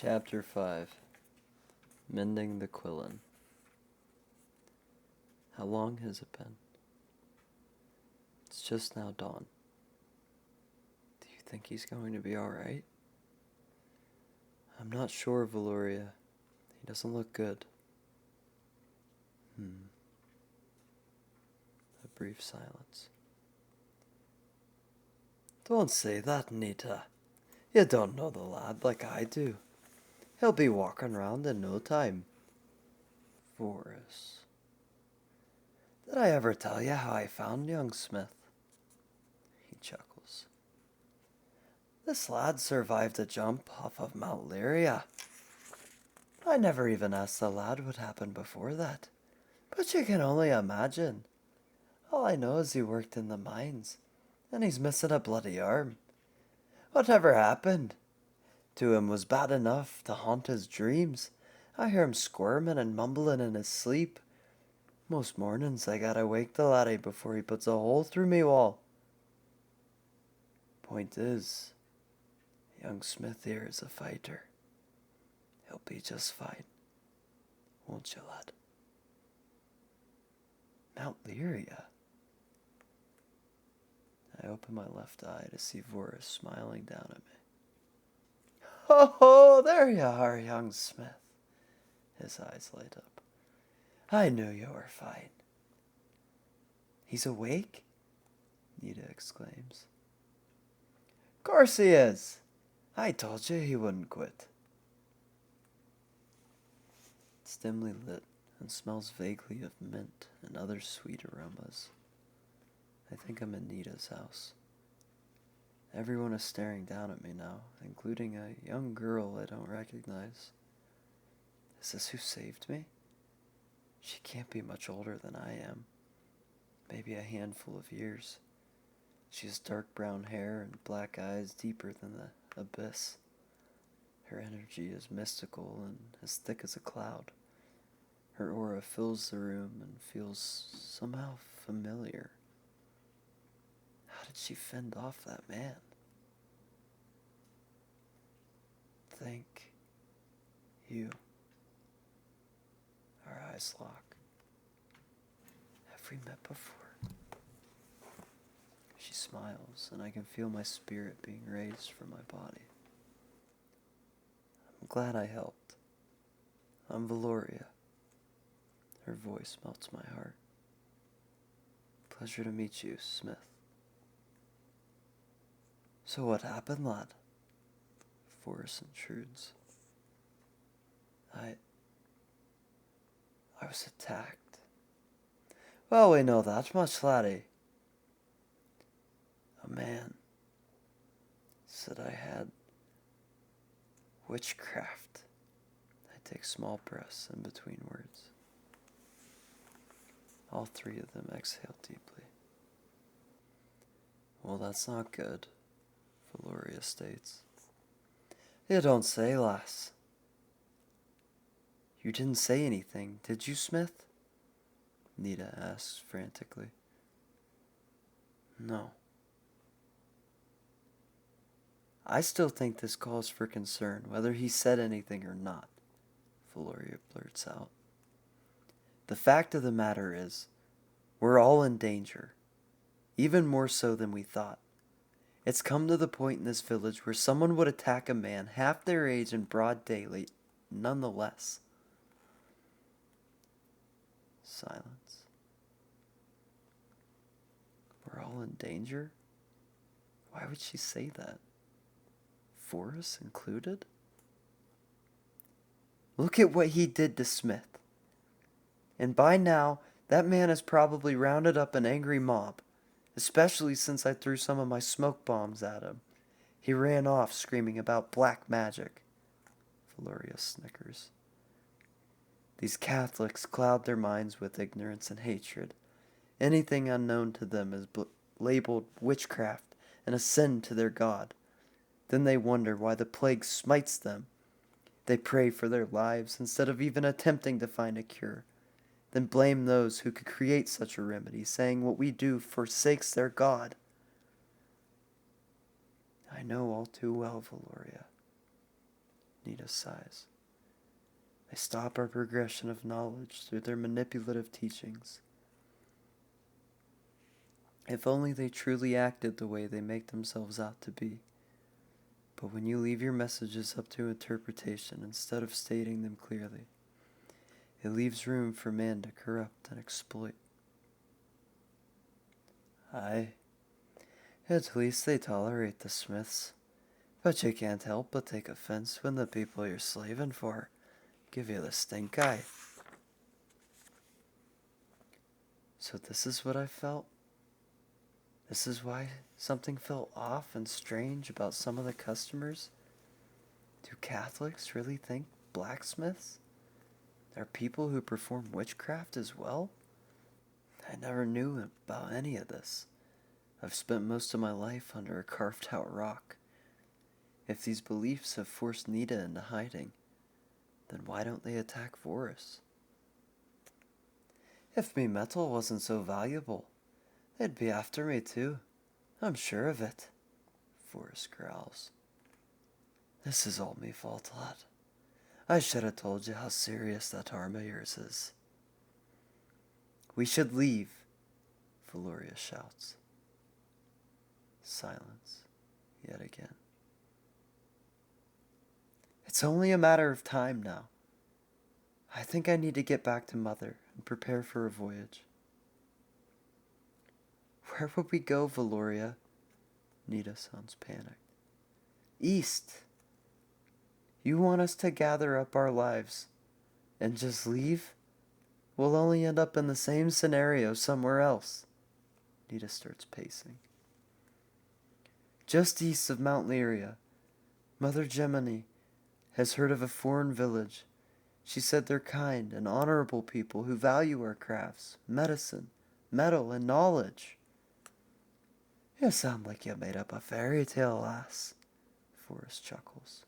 Chapter 5 Mending the Quillon. How long has it been? It's just now dawn. Do you think he's going to be alright? I'm not sure, Valoria. He doesn't look good. A brief silence. Don't say that, Nita. You don't know the lad like I do. He'll be walking round in no time. Forrest. Did I ever tell you how I found young Smith? He chuckles. This lad survived a jump off of Mount Lyria. I never even asked the lad what happened before that, but you can only imagine. All I know is he worked in the mines, and he's missing a bloody arm. Whatever happened to him was bad enough to haunt his dreams. I hear him squirming and mumbling in his sleep. Most mornings I gotta wake the laddie before he puts a hole through me wall. Point is, young Smith here is a fighter. He'll be just fine. Won't you, lad? Mount Lyria. I open my left eye to see Vorus smiling down at me. Ho, there you are, young Smith. His eyes light up. I knew you were fine. He's awake? Nita exclaims. Course he is. I told you he wouldn't quit. It's dimly lit and smells vaguely of mint and other sweet aromas. I think I'm in Nita's house. Everyone is staring down at me now, including a young girl I don't recognize. Is this who saved me? She can't be much older than I am. Maybe a handful of years. She has dark brown hair and black eyes deeper than the abyss. Her energy is mystical and as thick as a cloud. Her aura fills the room and feels somehow familiar. How did she fend off that man? Thank you. Our eyes lock. Have we met before? She smiles, and I can feel my spirit being raised from my body. I'm glad I helped. I'm Valoria. Her voice melts my heart. Pleasure to meet you, Smith. So what happened, lad? Forrest intrudes. I was attacked. Well, we know that much, laddie. A man said I had witchcraft. I take small breaths in between words. All three of them exhale deeply. Well, that's not good, Valoria states. You don't say, lass. You didn't say anything, did you, Smith? Nita asks frantically. No. I still think this calls for concern, whether he said anything or not, Valoria blurts out. The fact of the matter is, we're all in danger, even more so than we thought. It's come to the point in this village where someone would attack a man half their age in broad daylight, nonetheless. Silence. We're all in danger? Why would she say that? Forrest included? Look at what he did to Smith. And by now, that man has probably rounded up an angry mob, especially since I threw some of my smoke bombs at him. He ran off screaming about black magic. Valoria snickers. These Catholics cloud their minds with ignorance and hatred. Anything unknown to them is labeled witchcraft and a sin to their God. Then they wonder why the plague smites them. They pray for their lives instead of even attempting to find a cure. Then blame those who could create such a remedy, saying what we do forsakes their God. I know all too well, Valoria. Nita sighs. They stop our progression of knowledge through their manipulative teachings. If only they truly acted the way they make themselves out to be. But when you leave your messages up to interpretation instead of stating them clearly, it leaves room for man to corrupt and exploit. Aye, at least they tolerate the Smiths, but you can't help but take offense when the people you're slaving for give you the stink eye. So this is what I felt? This is why something felt off and strange about some of the customers? Do Catholics really think blacksmiths are people who perform witchcraft as well? I never knew about any of this. I've spent most of my life under a carved-out rock. If these beliefs have forced Nita into hiding, then why don't they attack Vorus? If me metal wasn't so valuable, they'd be after me too. I'm sure of it, Vorus growls. This is all me fault, lad. I should have told you how serious that arm of yours is. We should leave, Valoria shouts. Silence, yet again. It's only a matter of time now. I think I need to get back to Mother and prepare for a voyage. Where would we go, Valoria? Nita sounds panicked. East. You want us to gather up our lives and just leave? We'll only end up in the same scenario somewhere else. Nita starts pacing. Just east of Mount Lyria, Mother Gemini has heard of a foreign village. She said they're kind and honorable people who value our crafts, medicine, metal, and knowledge. You sound like you made up a fairy tale, lass, Forrest chuckles.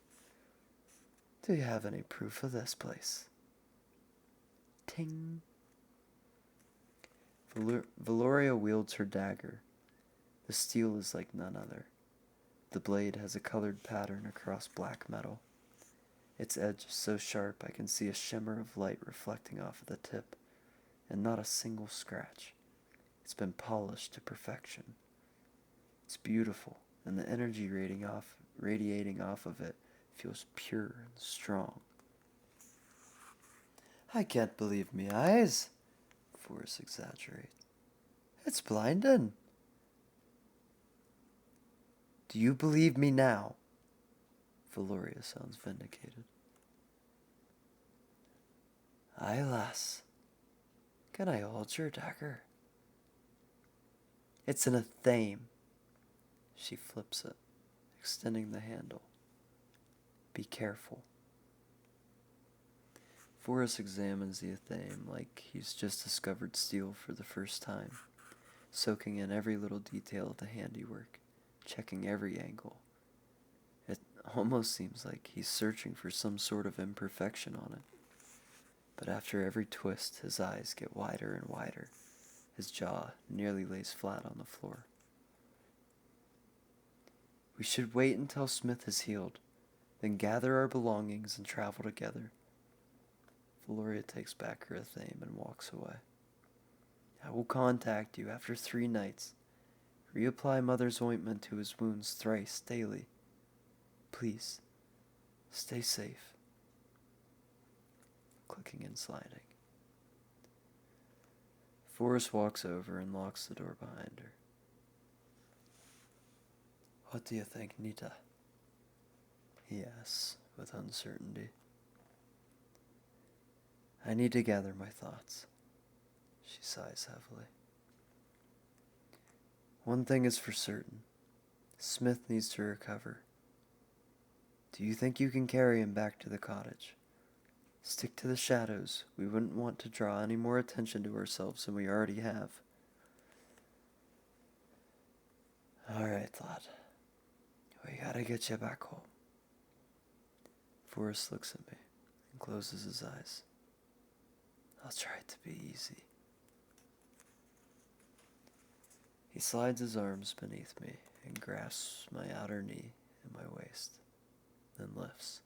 Do you have any proof of this place? Ting. Valoria wields her dagger. The steel is like none other. The blade has a colored pattern across black metal. Its edge is so sharp I can see a shimmer of light reflecting off of the tip, and not a single scratch. It's been polished to perfection. It's beautiful, and the energy radiating off of it feels pure and strong. I can't believe me eyes, Forrest exaggerates. It's blinding. Do you believe me now? Valoria sounds vindicated. Aye, lass. Can I hold your dagger? It's in a thame. She flips it, extending the handle. Be careful. Forrest examines the athame like he's just discovered steel for the first time, soaking in every little detail of the handiwork, checking every angle. It almost seems like he's searching for some sort of imperfection on it. But after every twist, his eyes get wider and wider. His jaw nearly lays flat on the floor. We should wait until Smith is healed, then gather our belongings and travel together. Valoria takes back her athame and walks away. I will contact you after 3 nights. Reapply Mother's ointment to his wounds thrice daily. Please, stay safe. Clicking and sliding. Forrest walks over and locks the door behind her. What do you think, Nita? He asks with uncertainty. I need to gather my thoughts. She sighs heavily. One thing is for certain. Smith needs to recover. Do you think you can carry him back to the cottage? Stick to the shadows. We wouldn't want to draw any more attention to ourselves than we already have. All right, lad. We gotta get you back home. Forrest looks at me and closes his eyes. I'll try to be easy. He slides his arms beneath me and grasps my outer knee and my waist, then lifts.